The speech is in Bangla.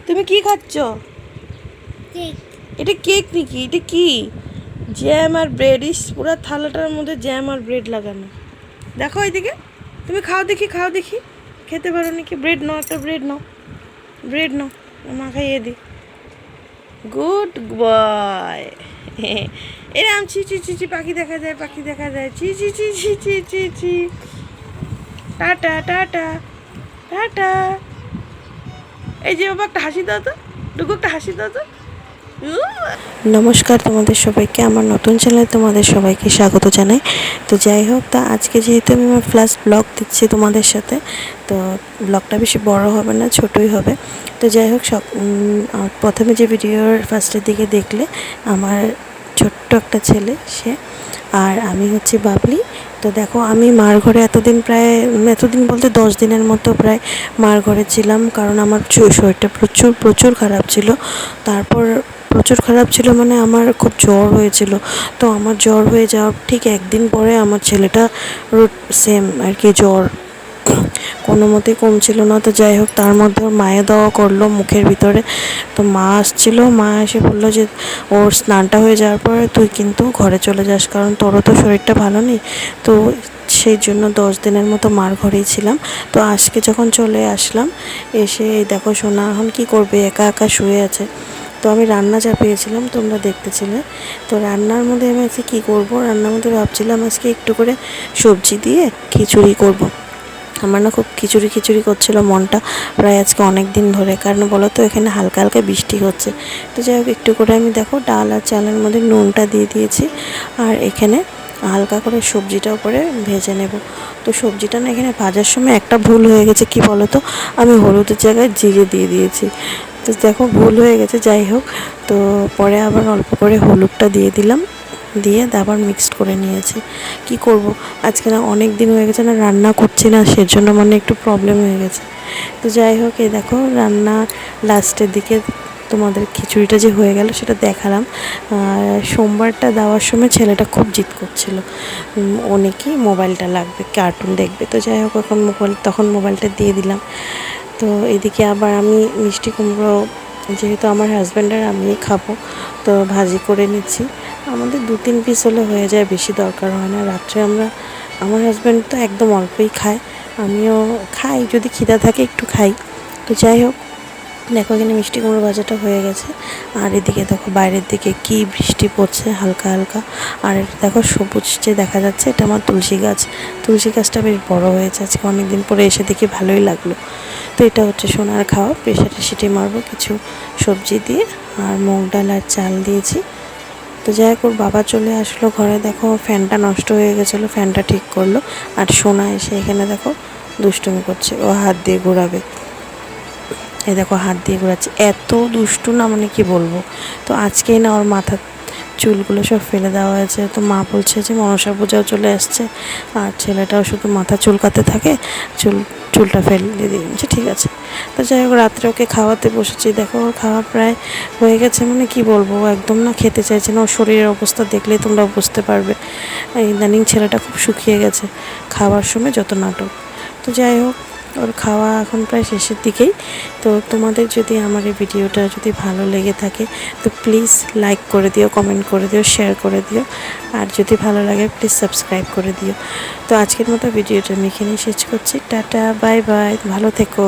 তুমি কি খাচ্ছ? কেক। এটা কেক নাকি? এটা কি? জ্যাম আর ব্রেড। ইস, পুরো থালাটার মধ্যে জ্যাম আর ব্রেড লাগানো। দেখো এইদিকে, তুমি খাও দেখি, খাও দেখি। খেতে পারো নাকি? ব্রেড নাও, একটা ব্রেড নাও, ব্রেড নাও, মা খাইয়ে দি। Good boy. এরম ছি ছি ছি ছি, পাখি দেখা যায়, পাখি দেখা যায়, ছি ছি ছি ছি ছি ছি ছি। Tata tata tata. এই যে বাবা, একটা হাসি দাও তো, ডুগু একটা হাসি দাও তো। নমস্কার তোমাদের সবাইকে, আমার নতুন চ্যানেলে তোমাদের সবাইকে স্বাগত জানাই। তো যাই হোক, তা আজকে যেহেতু আমি আমার ফ্ল্যাশ ব্লগ দিচ্ছি তোমাদের সাথে, তো ব্লগটা বেশি বড় হবে না, ছোটই হবে। তো যাই হোক, প্রথমে যে ভিডিওর ফার্স্টের দিকে দেখলে আমার ছোট্ট একটা ছেলে, সে আর আমি হচ্ছে বাবলি। তো দেখো, আমি মার ঘরে এতদিন বলতে 10 দিনের মতো প্রায় মার ঘরে ছিলাম, কারণ আমার শরীরটা প্রচুর খারাপ ছিল। তারপর প্রচুর খারাপ ছিল মানে আমার খুব জ্বর হয়েছিল। তো আমার জ্বর হয়ে যাওয়ার ঠিক একদিন পরে আমার ছেলেটা সেম আর কি জ্বর, কোনো মতেই কমছিল না। তো যাই হোক, তার মধ্যে ওর মায়ে দেওয়া করলো মুখের ভিতরে। তো মা আসছিলো, মা এসে বললো যে ওর স্নানটা হয়ে যাওয়ার পরে তুই কিন্তু ঘরে চলে যাস, কারণ তোরও তো শরীরটা ভালো নেই। তো সেই জন্য 10 দিনের মতো মার ঘরেই ছিলাম। তো আজকে যখন চলে আসলাম, এসে দেখো সোনা এখন কী করবে, একা একা শুয়ে আছে। তো আমি রান্না চাপিয়েছিলাম, তোমরা দেখতেছিলে। তো রান্নার মধ্যে আমি আজকে কী করবো, রান্নার মধ্যে ভাবছিলাম আজকে একটু করে সবজি দিয়ে খিচুড়ি করব। আমার না খুব খিচুড়ি করছিল মনটা, প্রায় আজকে অনেক দিন ধরে। কারণ বলো তো, এখানে হালকা হালকা বৃষ্টি হচ্ছে। তো যাই হোক, একটু করে আমি দেখো ডাল আর চালের মধ্যে নুনটা দিয়ে দিয়েছি, আর এখানে হালকা করে সবজিটাও করে ভেজে নেব। তো সবজিটা না এখানে ভাজার সময় একটা ভুল হয়ে গেছে, কি বলো তো, আমি হলুদের জায়গায় জিরে দিয়ে দিয়েছি। তো দেখো, ভুল হয়ে গেছে। যাই হোক, তো পরে আবার অল্প করে হলুদটা দিয়ে দিলাম, দিয়ে আবার মিক্সড করে নিয়েছি। কি করব, আজকে না অনেক দিন হয়ে গেছে না রান্না করছি না, সেজন্য মানে একটু প্রবলেম হয়ে গেছে। তো যাই হোক, এই দেখো রান্না লাস্টের দিকে তোমাদের খিচুড়িটা যে হয়ে গেল সেটা দেখালাম। আর সোমবারটা দেওয়ার সময় ছেলেটা খুব জিদ করছিল, ও নাকি মোবাইলটা লাগবে, কার্টুন দেখবে। তো যাই হোক, তখন মোবাইলটা দিয়ে দিলাম। তো এদিকে আবার আমি মিষ্টি কুমড়ো, যেহেতু আমার হাজব্যান্ড আর আমি খাবো, তো ভাজি করে নিচ্ছি। আমাদের 2-3 পিস হলে হয়ে যায়, বেশি দরকার হয় না। রাত্রে আমার হাজব্যান্ড তো একদম অল্পই খায়, আমিও খাই, যদি খিদা থাকে একটু খাই। তো যাই হোক, দেখো এখানে মিষ্টি কুমড়ো ভাজাটা হয়ে গেছে। আর এদিকে দেখো বাইরের দিকে কি বৃষ্টি পড়ছে হালকা হালকা। আর দেখো সবুজ যে দেখা যাচ্ছে, এটা আমার তুলসী গাছটা বেশ বড় হয়েছে। আজকে অনেক দিন পরে এসে দেখি ভালোই লাগলো। তো এটা হচ্ছে সোনার খাওয়া, প্রেশারে সিটি মারবো কিছু সবজি দিয়ে, আর মুগ ডাল আর চাল দিয়েছি। তো যাই হোক, ওর বাবা চলে আসলো ঘরে, দেখো ফ্যানটা নষ্ট হয়ে গেছিলো, ফ্যানটা ঠিক করলো। আর সোনা এসে এখানে দেখো দুষ্টুমি করছে, ও হাত দিয়ে ঘোরাবে। এই দেখো হাত দিয়ে ঘোরাচ্ছে, এত দুষ্টু না মানে কি বলবো। তো আজকেই না ওর মাথার চুলগুলো সব ফেলে দেওয়া হয়েছে। তো মা বলছে যে মনসা পূজাও চলে আসছে, আর ছেলেটাও শুধু মাথা চুলকাতে থাকে, চুলটা ফেলে দিয়েছে, ঠিক আছে। তো যাই হোক, রাত্রে ওকে খাওয়াতে বসেছি। দেখো ওর খাওয়া প্রায় হয়ে গেছে, মানে কি বলবো, একদম না খেতে চাইছে না। ওর শরীরের অবস্থা দেখলেই তোমরা বুঝতে পারবে, ইদানিং ছেলেটা খুব শুকিয়ে গেছে, খাওয়ার সময় যত নাটক। তো যাই হোক, ওর খাওয়া এখন প্রায় শেষের দিকেই। তো তোমাদের যদি আমার এই ভিডিওটা যদি ভালো লেগে থাকে, তো প্লিজ লাইক করে দিও, কমেন্ট করে দিও, শেয়ার করে দিও। আর যদি ভালো লাগে প্লিজ সাবস্ক্রাইব করে দিও। তো আজকের মতো ভিডিওটা আমি এখানেই শেষ করছি। টাটা, বাই বাই, ভালো থেকো।